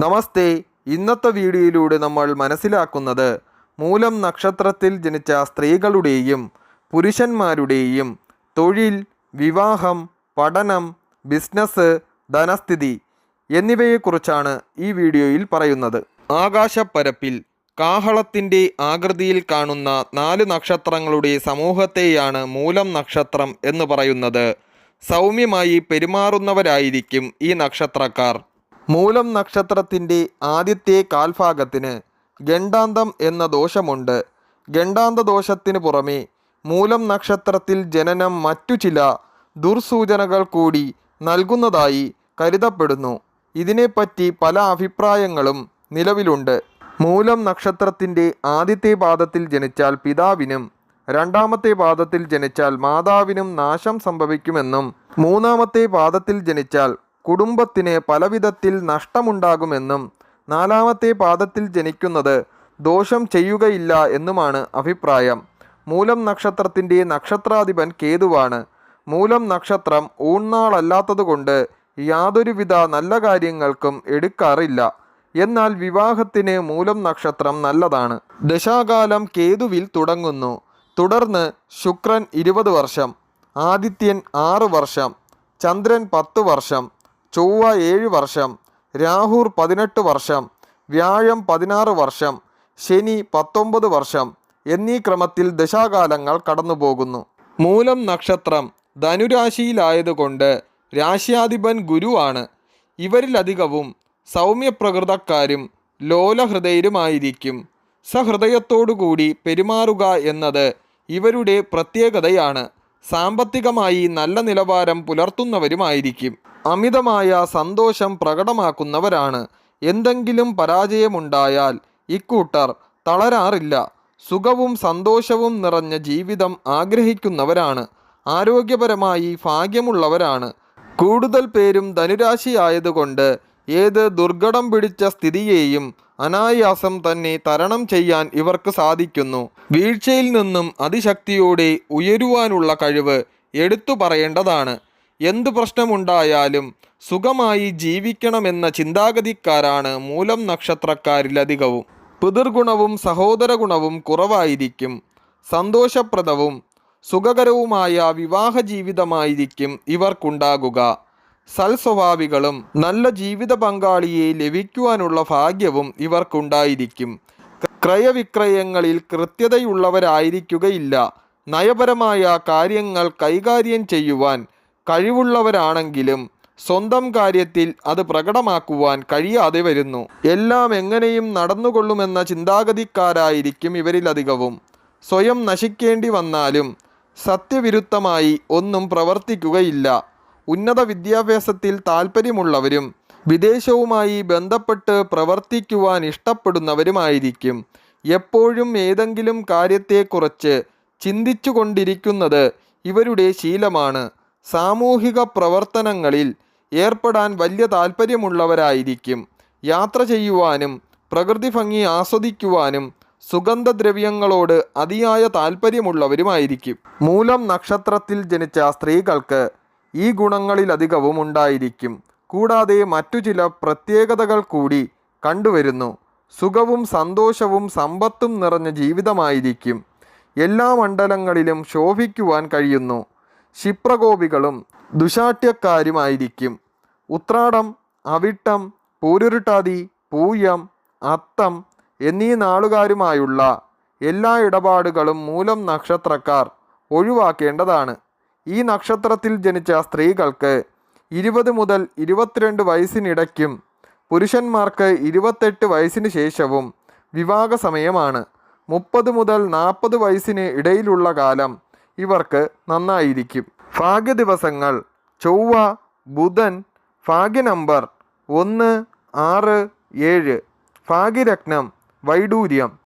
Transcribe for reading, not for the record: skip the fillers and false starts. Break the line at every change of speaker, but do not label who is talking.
നമസ്തേ. ഇന്നത്തെ വീഡിയോയിലൂടെ നമ്മൾ മനസ്സിലാക്കുന്നത് മൂലം നക്ഷത്രത്തിൽ ജനിച്ച സ്ത്രീകളുടെയും പുരുഷന്മാരുടെയും തൊഴിൽ, വിവാഹം, പഠനം, ബിസിനസ്, ധനസ്ഥിതി എന്നിവയെക്കുറിച്ചാണ് ഈ വീഡിയോയിൽ പറയുന്നത്. ആകാശപ്പരപ്പിൽ കാഹളത്തിൻ്റെ ആകൃതിയിൽ കാണുന്ന 4 നക്ഷത്രങ്ങളുടെ സമൂഹത്തെയാണ് മൂലം നക്ഷത്രം എന്ന് പറയുന്നത്. സൗമ്യമായി പെരുമാറുന്നവരായിരിക്കും ഈ നക്ഷത്രക്കാർ. മൂലം നക്ഷത്രത്തിൻ്റെ ആദ്യത്തെ കാൽഭാഗത്തിന് ഗണ്ഡാന്തം എന്ന ദോഷമുണ്ട്. ഗണ്ഡാന്ത ദോഷത്തിന് പുറമെ മൂലം നക്ഷത്രത്തിൽ ജനനം മറ്റു ചില ദുർസൂചനകൾ കൂടി നൽകുന്നതായി കരുതപ്പെടുന്നു. ഇതിനെപ്പറ്റി പല അഭിപ്രായങ്ങളും നിലവിലുണ്ട്. മൂലം നക്ഷത്രത്തിൻ്റെ ആദ്യത്തെ പാദത്തിൽ ജനിച്ചാൽ പിതാവിനും രണ്ടാമത്തെ പാദത്തിൽ ജനിച്ചാൽ മാതാവിനും നാശം സംഭവിക്കുമെന്നും മൂന്നാമത്തെ പാദത്തിൽ ജനിച്ചാൽ കുടുംബത്തിന് പലവിധത്തിൽ നഷ്ടമുണ്ടാകുമെന്നും നാലാമത്തെ പാദത്തിൽ ജനിക്കുന്നത് ദോഷം ചെയ്യുകയില്ല എന്നുമാണ് അഭിപ്രായം. മൂലം നക്ഷത്രത്തിൻ്റെ നക്ഷത്രാധിപൻ കേതുവാണ്. മൂലം നക്ഷത്രം ഊൺനാളല്ലാത്തതുകൊണ്ട് യാതൊരുവിധ നല്ല കാര്യങ്ങൾക്കും എടുക്കാറില്ല. എന്നാൽ വിവാഹത്തിന് മൂലം നക്ഷത്രം നല്ലതാണ്. ദശാകാലം കേതുവിൽ തുടങ്ങുന്നു. തുടർന്ന് ശുക്രൻ 20 വർഷം, ആദിത്യൻ 6 വർഷം, ചന്ദ്രൻ 10 വർഷം, ചൊവ്വ 7 വർഷം, രാഹുർ 18 വർഷം, വ്യാഴം 16 വർഷം, ശനി 19 വർഷം എന്നീ ക്രമത്തിൽ ദശാകാലങ്ങൾ കടന്നുപോകുന്നു. മൂലം നക്ഷത്രം ധനുരാശിയിലായതുകൊണ്ട് രാശ്യാധിപൻ ഗുരുവാണ്. ഇവരിലധികവും സൗമ്യപ്രകൃതക്കാരും ലോലഹൃദയരുമായിരിക്കും. സഹൃദയത്തോടുകൂടി പെരുമാറുക എന്നത് ഇവരുടെ പ്രത്യേകതയാണ്. സാമ്പത്തികമായി നല്ല നിലവാരം പുലർത്തുന്നവരുമായിരിക്കും. അമിതമായ സന്തോഷം പ്രകടമാക്കുന്നവരാണ്. എന്തെങ്കിലും പരാജയമുണ്ടായാൽ ഇക്കൂട്ടർ തളരാറില്ല. സുഖവും സന്തോഷവും നിറഞ്ഞ ജീവിതം ആഗ്രഹിക്കുന്നവരാണ്. ആരോഗ്യപരമായി ഭാഗ്യമുള്ളവരാണ്. കൂടുതൽ പേരും ധനുരാശിയായതുകൊണ്ട് ഏത് ദുർഘടം പിടിച്ച സ്ഥിതിയെയും അനായാസം തന്നെ തരണം ചെയ്യാൻ ഇവർക്ക് സാധിക്കുന്നു. വീഴ്ചയിൽ നിന്നും അതിശക്തിയോടെ ഉയരുവാനുള്ള കഴിവ് എടുത്തു പറയേണ്ടതാണ്. എന്തു പ്രശ്നമുണ്ടായാലും സുഖമായി ജീവിക്കണമെന്ന ചിന്താഗതിക്കാരാണ് മൂലം നക്ഷത്രക്കാരിലധികവും. പിതൃഗുണവും സഹോദര ഗുണവും കുറവായിരിക്കും. സന്തോഷപ്രദവും സുഖകരവുമായ വിവാഹ ജീവിതമായിരിക്കും ഇവർക്കുണ്ടാകുക. സൽസ്വഭാവികളും നല്ല ജീവിത പങ്കാളിയെ ലഭിക്കുവാനുള്ള ഭാഗ്യവും ഇവർക്കുണ്ടായിരിക്കും. ക്രയവിക്രയങ്ങളിൽ കൃത്യതയുള്ളവരായിരിക്കുകയില്ല. നയപരമായ കാര്യങ്ങൾ കൈകാര്യം ചെയ്യുവാൻ കഴിവുള്ളവരാണെങ്കിലും സ്വന്തം കാര്യത്തിൽ അത് പ്രകടമാക്കുവാൻ കഴിയാതെ വരുന്നു. എല്ലാം എങ്ങനെയും നടന്നുകൊള്ളുമെന്ന ചിന്താഗതിക്കാരായിരിക്കും ഇവരിലധികവും. സ്വയം നശിക്കേണ്ടി വന്നാലും സത്യവിരുദ്ധമായി ഒന്നും പ്രവർത്തിക്കുകയില്ല. ഉന്നത വിദ്യാഭ്യാസത്തിൽ താൽപ്പര്യമുള്ളവരും വിദേശവുമായി ബന്ധപ്പെട്ട് പ്രവർത്തിക്കുവാൻ ഇഷ്ടപ്പെടുന്നവരുമായിരിക്കും. എപ്പോഴും ഏതെങ്കിലും കാര്യത്തെക്കുറിച്ച് ചിന്തിച്ചു കൊണ്ടിരിക്കുന്നത് ഇവരുടെ ശീലമാണ്. സാമൂഹിക പ്രവർത്തനങ്ങളിൽ ഏർപ്പെടാൻ വലിയ താൽപ്പര്യമുള്ളവരായിരിക്കും. യാത്ര ചെയ്യുവാനും പ്രകൃതി ഭംഗി ആസ്വദിക്കുവാനും സുഗന്ധദ്രവ്യങ്ങളോട് അതിയായ താൽപ്പര്യമുള്ളവരുമായിരിക്കും. മൂലം നക്ഷത്രത്തിൽ ജനിച്ച സ്ത്രീകൾക്ക് ഈ ഗുണങ്ങളിലധികവും ഉണ്ടായിരിക്കും. കൂടാതെ മറ്റു ചില പ്രത്യേകതകൾ കൂടി കണ്ടുവരുന്നു. സുഖവും സന്തോഷവും സമ്പത്തും നിറഞ്ഞ ജീവിതമായിരിക്കും. എല്ലാ മണ്ഡലങ്ങളിലും ശോഭിക്കുവാൻ കഴിയുന്നു. ക്ഷിപ്രകോപികളും ദുശാഠ്യക്കാരുമായിരിക്കും. ഉത്രാടം, അവിട്ടം, പൂരുരുട്ടാതി, പൂയം, അത്തം എന്നീ നാളുകാരുമായുള്ള എല്ലാ ഇടപാടുകളും മൂലം നക്ഷത്രക്കാർ ഒഴിവാക്കേണ്ടതാണ്. ഈ നക്ഷത്രത്തിൽ ജനിച്ച സ്ത്രീകൾക്ക് 20 മുതൽ 22 വയസ്സിനിടയ്ക്കും പുരുഷന്മാർക്ക് 28 വയസ്സിന് ശേഷവും വിവാഹ സമയമാണ്. 30 മുതൽ 40 വയസ്സിന് ഇടയിലുള്ള കാലം ഇവർക്ക് നന്നായിരിക്കും. ഭാഗ്യ ദിവസങ്ങൾ ചൊവ്വ, ബുധൻ. ഭാഗ്യ നമ്പർ 1, 6, 7. ഭാഗ്യരത്നം വൈഡൂര്യം.